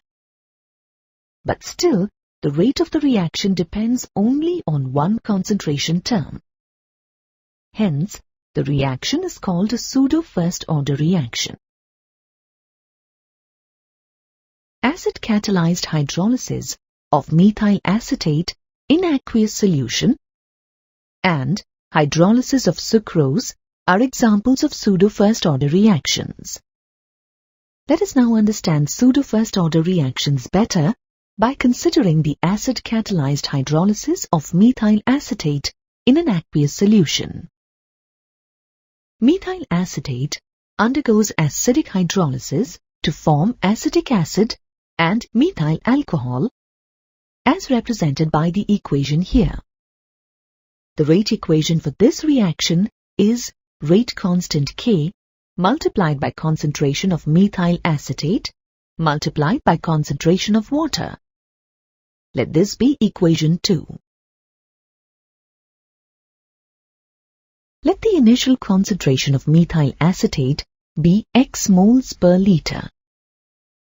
but still the rate of the reaction depends only on one concentration term. Hence, the reaction is called a pseudo-first-order reaction. Acid-catalyzed hydrolysis of methyl acetate in aqueous solution and hydrolysis of sucrose are examples of pseudo-first-order reactions. Let us now understand pseudo-first-order reactions better by considering the acid-catalyzed hydrolysis of methyl acetate in an aqueous solution. Methyl acetate undergoes acidic hydrolysis to form acetic acid and methyl alcohol, as represented by the equation here. The rate equation for this reaction is rate constant K multiplied by concentration of methyl acetate multiplied by concentration of water. Let this be equation 2. Let the initial concentration of methyl acetate be X moles per liter,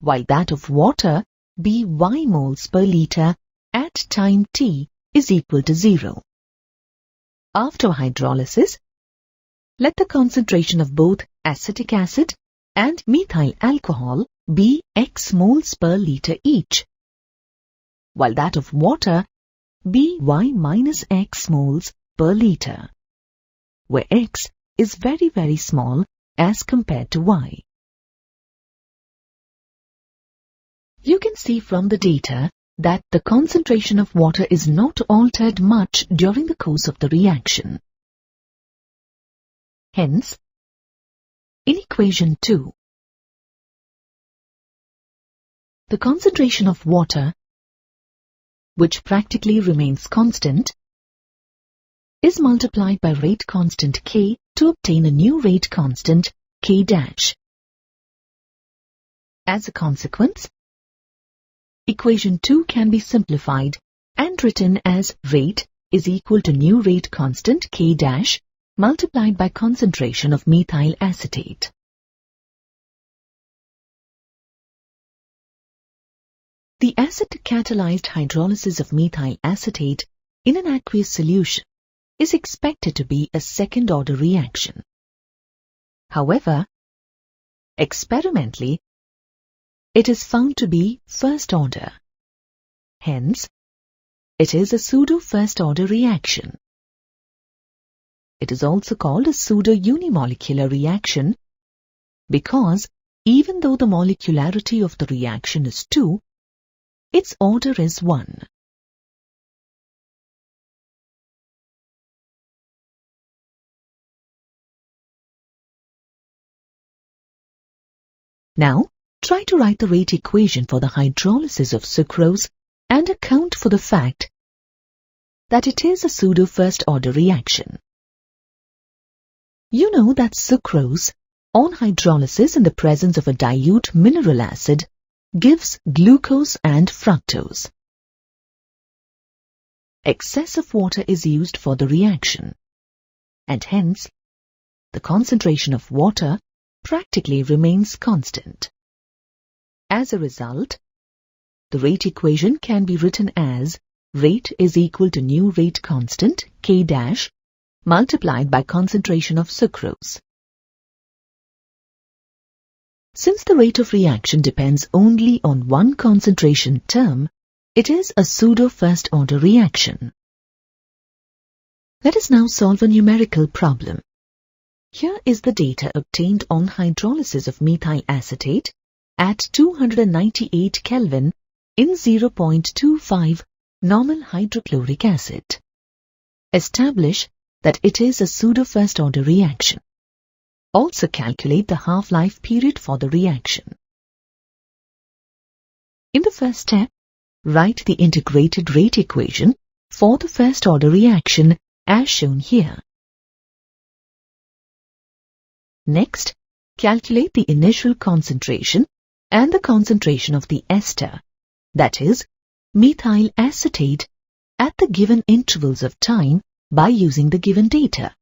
while that of water be Y moles per liter at time t is equal to 0. After hydrolysis, let the concentration of both acetic acid and methyl alcohol be X moles per liter each, while that of water be Y minus X moles per liter, where X is very, very small as compared to Y. You can see from the data that the concentration of water is not altered much during the course of the reaction. Hence, in equation 2, the concentration of water, which practically remains constant, is multiplied by rate constant K to obtain a new rate constant K dash. As a consequence, equation 2 can be simplified and written as rate is equal to new rate constant K dash multiplied by concentration of methyl acetate. The acid-catalyzed hydrolysis of methyl acetate in an aqueous solution is expected to be a second-order reaction. However, experimentally, it is found to be first order. Hence, it is a pseudo-first order reaction. It is also called a pseudo-unimolecular reaction because even though the molecularity of the reaction is 2, its order is 1. Now, try to write the rate equation for the hydrolysis of sucrose and account for the fact that it is a pseudo-first order reaction. You know that sucrose, on hydrolysis in the presence of a dilute mineral acid, gives glucose and fructose. Excessive water is used for the reaction, and hence, the concentration of water practically remains constant. As a result, the rate equation can be written as rate is equal to new rate constant K dash multiplied by concentration of sucrose. Since the rate of reaction depends only on one concentration term, it is a pseudo-first order reaction. Let us now solve a numerical problem. Here is the data obtained on hydrolysis of methyl acetate at 298 Kelvin in 0.25 normal hydrochloric acid. Establish that it is a pseudo-first order reaction. Also calculate the half-life period for the reaction. In the first step, write the integrated rate equation for the first order reaction as shown here. Next, calculate the initial concentration and the concentration of the ester, that is, methyl acetate, at the given intervals of time by using the given data.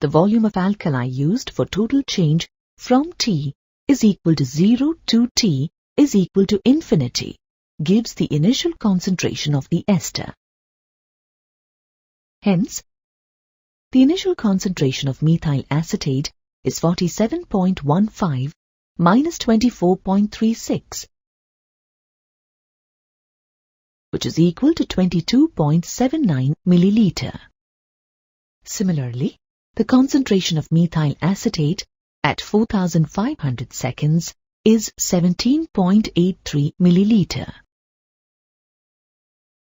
The volume of alkali used for total change from T is equal to 0 to T is equal to infinity gives the initial concentration of the ester. Hence, the initial concentration of methyl acetate is 47.15 minus 24.36, which is equal to 22.79 milliliter. Similarly, the concentration of methyl acetate at 4500 seconds is 17.83 milliliter.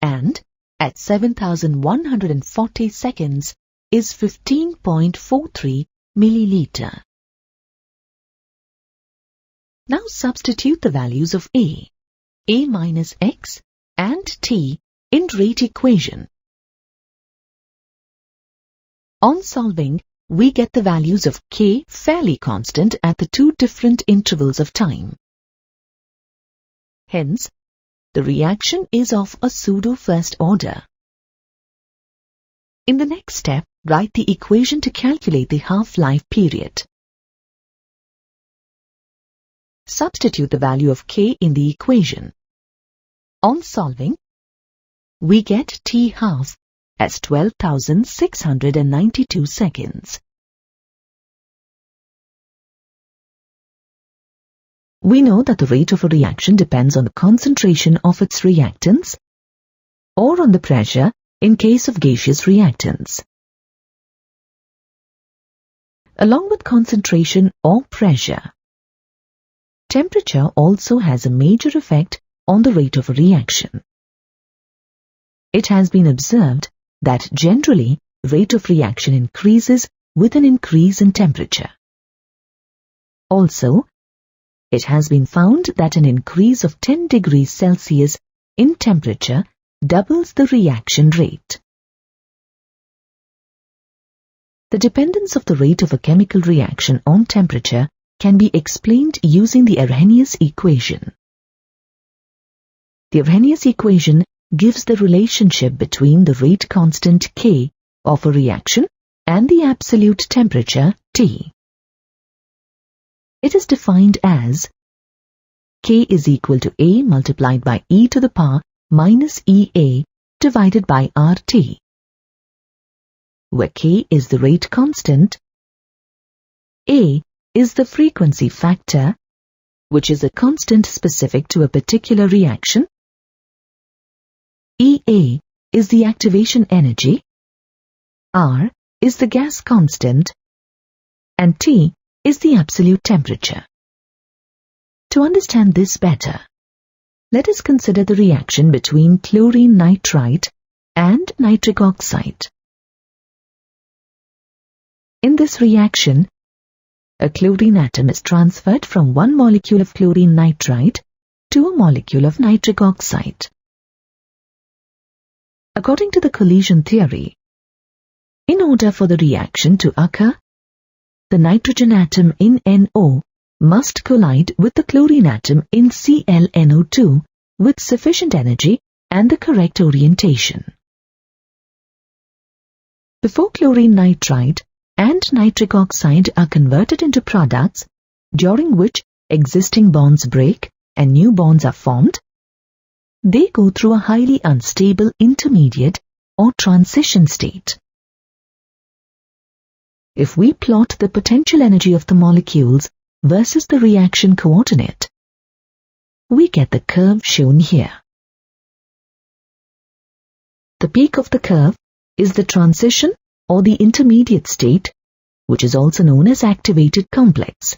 And at 7140 seconds is 15.43 milliliter. Now substitute the values of A minus X and T in rate equation. On solving, we get the values of K fairly constant at the two different intervals of time. Hence, the reaction is of a pseudo-first order. In the next step, write the equation to calculate the half-life period. Substitute the value of K in the equation. On solving, we get T half as 12,692 seconds. We know that the rate of a reaction depends on the concentration of its reactants or on the pressure in case of gaseous reactants. Along with concentration or pressure, temperature also has a major effect on the rate of a reaction. It has been observed that generally rate of reaction increases with an increase in temperature. Also, it has been found that an increase of 10 degrees Celsius in temperature doubles the reaction rate. The dependence of the rate of a chemical reaction on temperature can be explained using the Arrhenius equation. The Arrhenius equation gives the relationship between the rate constant K of a reaction and the absolute temperature T. It is defined as K is equal to A multiplied by e to the power minus EA divided by RT, where K is the rate constant A is the frequency factor, which is a constant specific to a particular reaction. EA is the activation energy. R is the gas constant. And T is the absolute temperature. To understand this better, let us consider the reaction between chlorine nitrite and nitric oxide. In this reaction, a chlorine atom is transferred from one molecule of chlorine nitrite to a molecule of nitric oxide. According to the collision theory, in order for the reaction to occur, the nitrogen atom in NO must collide with the chlorine atom in ClNO2 with sufficient energy and the correct orientation. Before chlorine nitrite and nitric oxide are converted into products, during which existing bonds break and new bonds are formed, they go through a highly unstable intermediate or transition state. If we plot the potential energy of the molecules versus the reaction coordinate, we get the curve shown here. The peak of the curve is the transition or the intermediate state, which is also known as activated complex.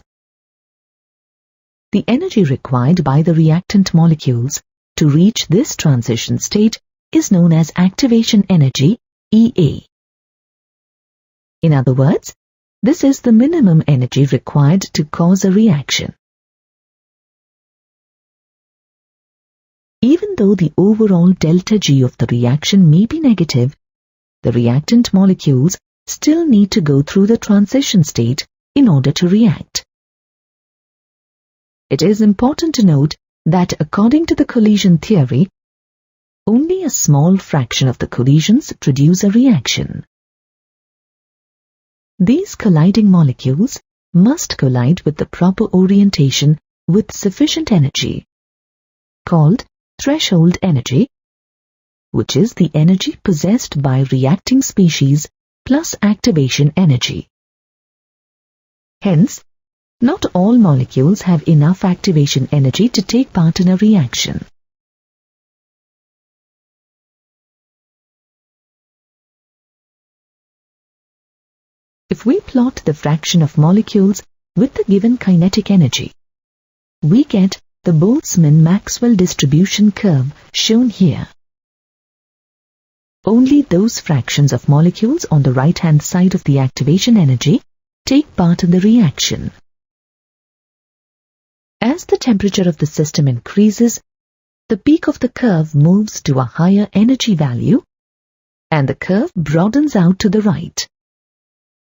The energy required by the reactant molecules to reach this transition state is known as activation energy, EA. In other words, this is the minimum energy required to cause a reaction. Even though the overall delta G of the reaction may be negative, the reactant molecules still need to go through the transition state in order to react. It is important to note that according to the collision theory, only a small fraction of the collisions produce a reaction. These colliding molecules must collide with the proper orientation with sufficient energy, called threshold energy, which is the energy possessed by reacting species plus activation energy. Hence, not all molecules have enough activation energy to take part in a reaction. If we plot the fraction of molecules with the given kinetic energy, we get the Boltzmann-Maxwell distribution curve shown here. Only those fractions of molecules on the right-hand side of the activation energy take part in the reaction. As the temperature of the system increases, the peak of the curve moves to a higher energy value, and the curve broadens out to the right,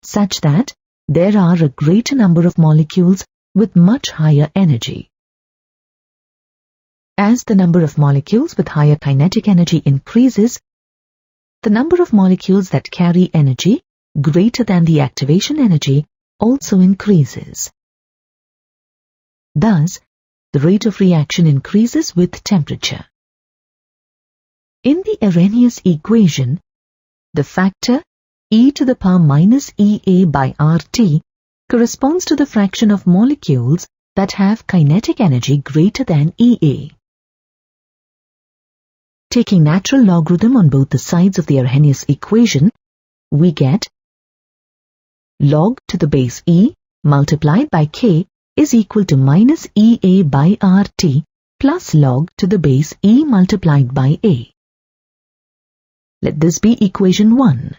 such that there are a greater number of molecules with much higher energy. As the number of molecules with higher kinetic energy increases, the number of molecules that carry energy greater than the activation energy also increases. Thus, the rate of reaction increases with temperature. In the Arrhenius equation, the factor e to the power minus EA by RT corresponds to the fraction of molecules that have kinetic energy greater than EA. Taking natural logarithm on both the sides of the Arrhenius equation, we get log to the base E multiplied by K is equal to minus EA by RT plus log to the base E multiplied by A. Let this be equation 1.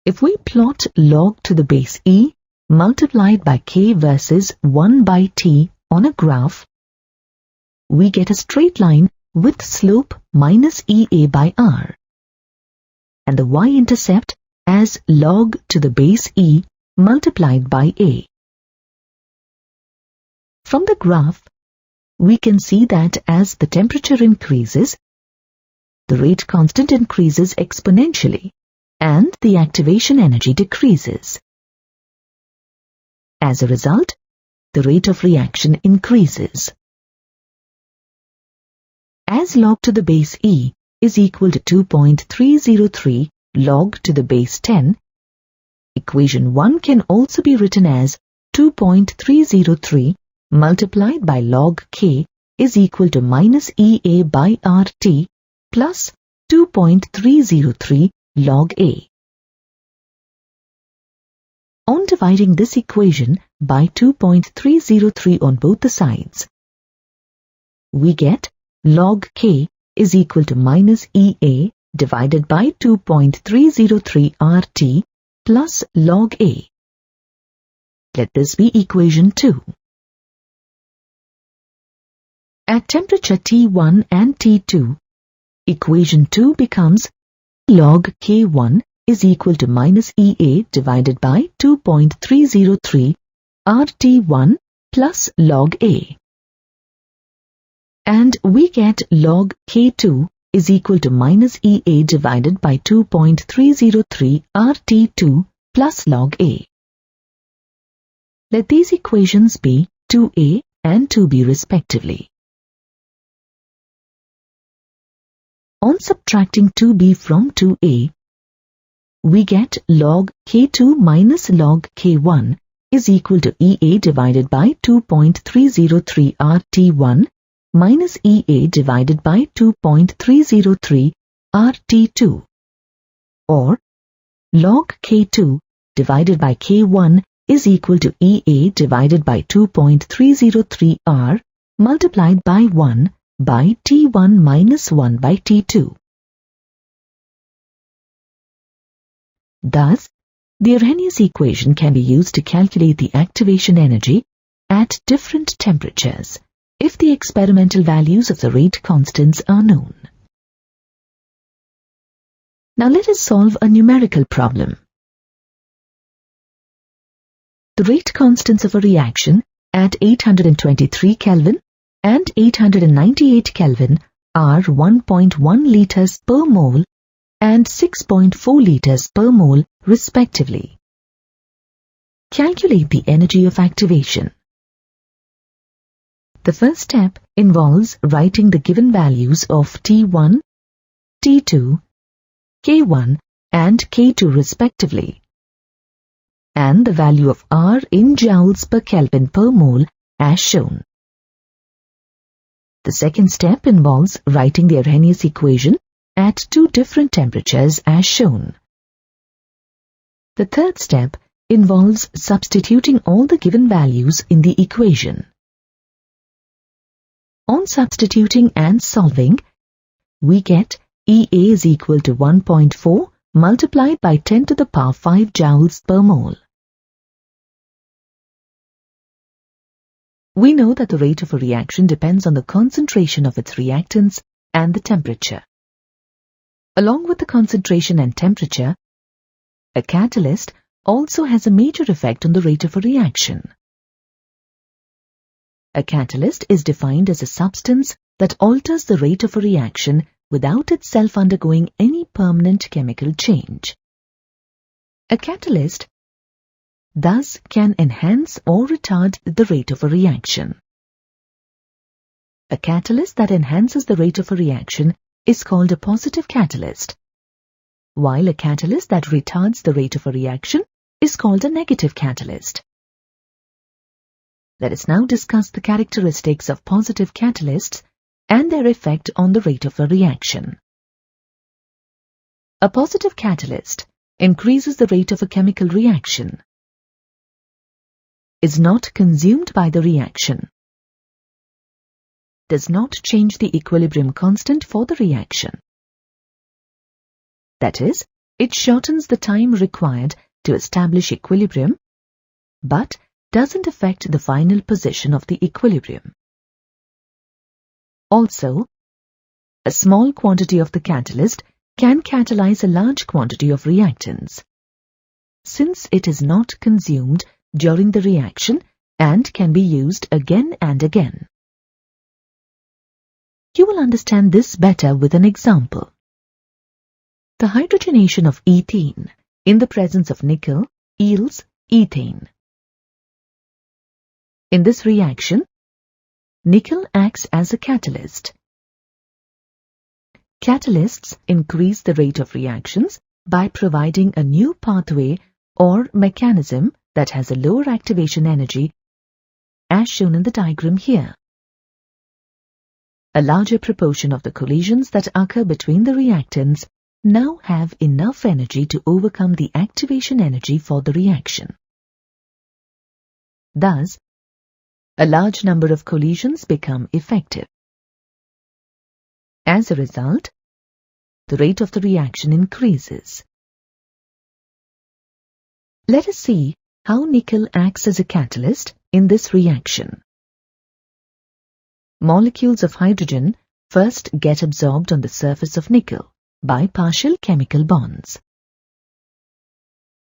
If we plot log to the base E multiplied by K versus 1 by T on a graph, we get a straight line with slope minus EA by R, and the y-intercept as log to the base E multiplied by A. From the graph, we can see that as the temperature increases, the rate constant increases exponentially, and the activation energy decreases. As a result, the rate of reaction increases. As log to the base E is equal to 2.303 log to the base 10, Equation 1 can also be written as 2.303 multiplied by log K is equal to minus EA by RT plus 2.303 log A. On dividing this equation by 2.303 on both the sides, we get log K is equal to minus EA divided by 2.303 RT plus log A. Let this be equation 2. At temperature T1 and T2, equation 2 becomes log K1 is equal to minus EA divided by 2.303 RT1 plus log A. And we get log K2 is equal to minus EA divided by 2.303 RT2 plus log A. Let these equations be 2A and 2B respectively. On subtracting 2B from 2A, we get log K2 minus log K1 is equal to EA divided by 2.303 RT1 minus EA divided by 2.303 RT2, or log K2 divided by K1 is equal to EA divided by 2.303 R multiplied by 1 by T1 minus 1 by T2. Thus, the Arrhenius equation can be used to calculate the activation energy at different temperatures if the experimental values of the rate constants are known. Now let us solve a numerical problem. The rate constants of a reaction at 823 Kelvin and 898 Kelvin are 1.1 liters per mole and 6.4 liters per mole respectively. Calculate the energy of activation. The first step involves writing the given values of T1, T2, K1 and K2 respectively, and the value of R in joules per Kelvin per mole as shown. The second step involves writing the Arrhenius equation at two different temperatures as shown. The third step involves substituting all the given values in the equation. On substituting and solving, we get EA is equal to 1.4 multiplied by 10 to the power 5 joules per mole. We know that the rate of a reaction depends on the concentration of its reactants and the temperature. Along with the concentration and temperature, a catalyst also has a major effect on the rate of a reaction. A catalyst is defined as a substance that alters the rate of a reaction without itself undergoing any permanent chemical change. A catalyst thus can enhance or retard the rate of a reaction. A catalyst that enhances the rate of a reaction is called a positive catalyst, while a catalyst that retards the rate of a reaction is called a negative catalyst. Let us now discuss the characteristics of positive catalysts and their effect on the rate of a reaction. A positive catalyst increases the rate of a chemical reaction, is not consumed by the reaction, does not change the equilibrium constant for the reaction. That is, it shortens the time required to establish equilibrium, but doesn't affect the final position of the equilibrium. Also, a small quantity of the catalyst can catalyze a large quantity of reactants, since it is not consumed during the reaction and can be used again and again. You will understand this better with an example. The hydrogenation of ethene in the presence of nickel yields ethane. In this reaction, nickel acts as a catalyst. Catalysts increase the rate of reactions by providing a new pathway or mechanism that has a lower activation energy, as shown in the diagram here. A larger proportion of the collisions that occur between the reactants now have enough energy to overcome the activation energy for the reaction. Thus, a large number of collisions become effective. As a result, the rate of the reaction increases. Let us see how nickel acts as a catalyst in this reaction. Molecules of hydrogen first get absorbed on the surface of nickel by partial chemical bonds.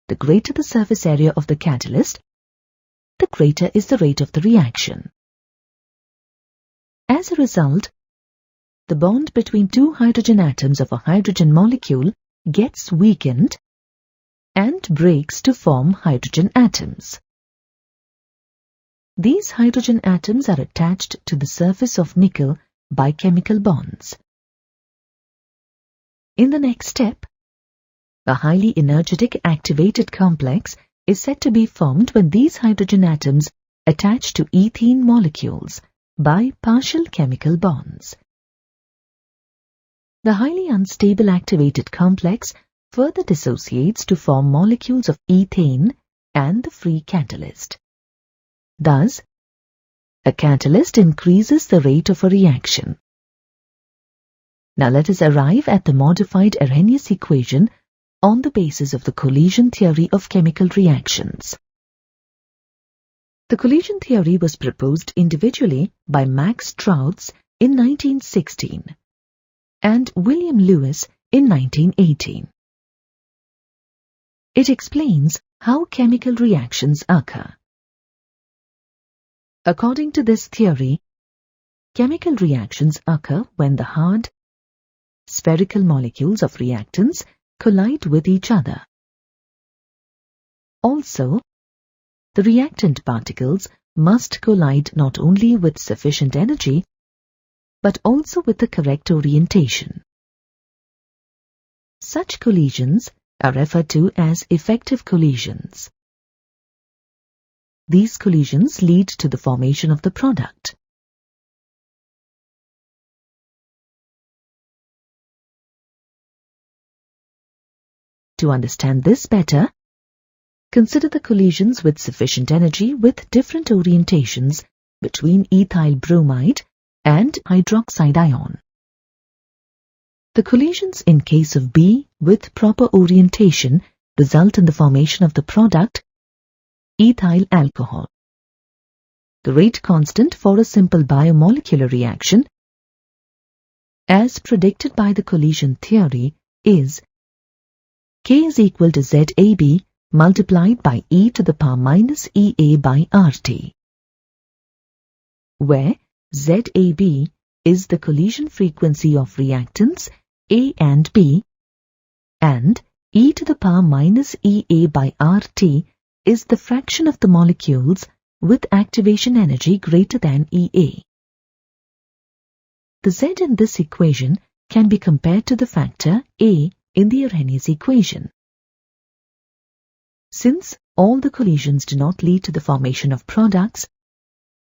The greater the surface area of the catalyst, the greater is the rate of the reaction. As a result, the bond between two hydrogen atoms of a hydrogen molecule gets weakened and breaks to form hydrogen atoms. These hydrogen atoms are attached to the surface of nickel by chemical bonds. In the next step, a highly energetic activated complex is said to be formed when these hydrogen atoms attach to ethene molecules by partial chemical bonds. The highly unstable activated complex further dissociates to form molecules of ethane and the free catalyst. Thus, a catalyst increases the rate of a reaction. Now let us arrive at the modified Arrhenius equation on the basis of the collision theory of chemical reactions. The collision theory was proposed individually by Max Strauss in 1916 and William Lewis in 1918. It explains how chemical reactions occur. According to this theory, chemical reactions occur when the hard, spherical molecules of reactants collide with each other. Also, the reactant particles must collide not only with sufficient energy, but also with the correct orientation. Such collisions are referred to as effective collisions. These collisions lead to the formation of the product. To understand this better, consider the collisions with sufficient energy with different orientations between ethyl bromide and hydroxide ion. The collisions in case of B with proper orientation result in the formation of the product ethyl alcohol. The rate constant for a simple biomolecular reaction, as predicted by the collision theory, is K is equal to ZAB multiplied by e to the power minus EA by RT, where ZAB is the collision frequency of reactants A and B, and e to the power minus EA by RT is the fraction of the molecules with activation energy greater than EA. The Z in this equation can be compared to the factor A in the Arrhenius equation. Since all the collisions do not lead to the formation of products,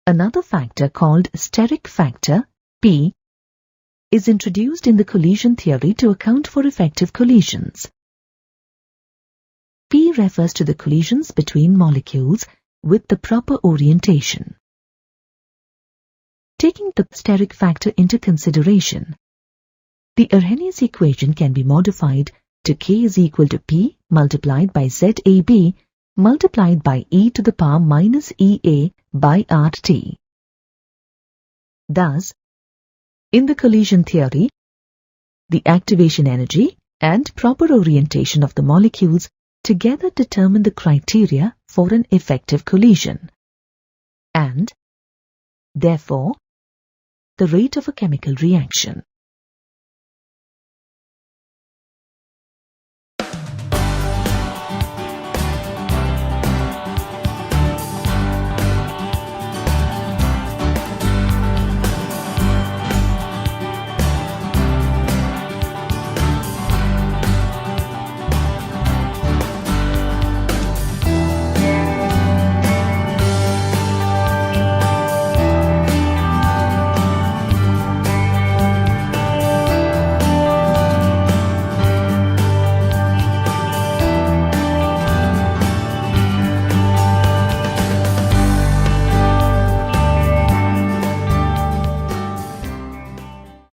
another factor called steric factor, P, is introduced in the collision theory to account for effective collisions. P refers to the collisions between molecules with the proper orientation. Taking the steric factor into consideration, the Arrhenius equation can be modified to K is equal to P multiplied by ZAB multiplied by e to the power minus EA by RT. Thus, in the collision theory, the activation energy and proper orientation of the molecules together determine the criteria for an effective collision, and, therefore, the rate of a chemical reaction.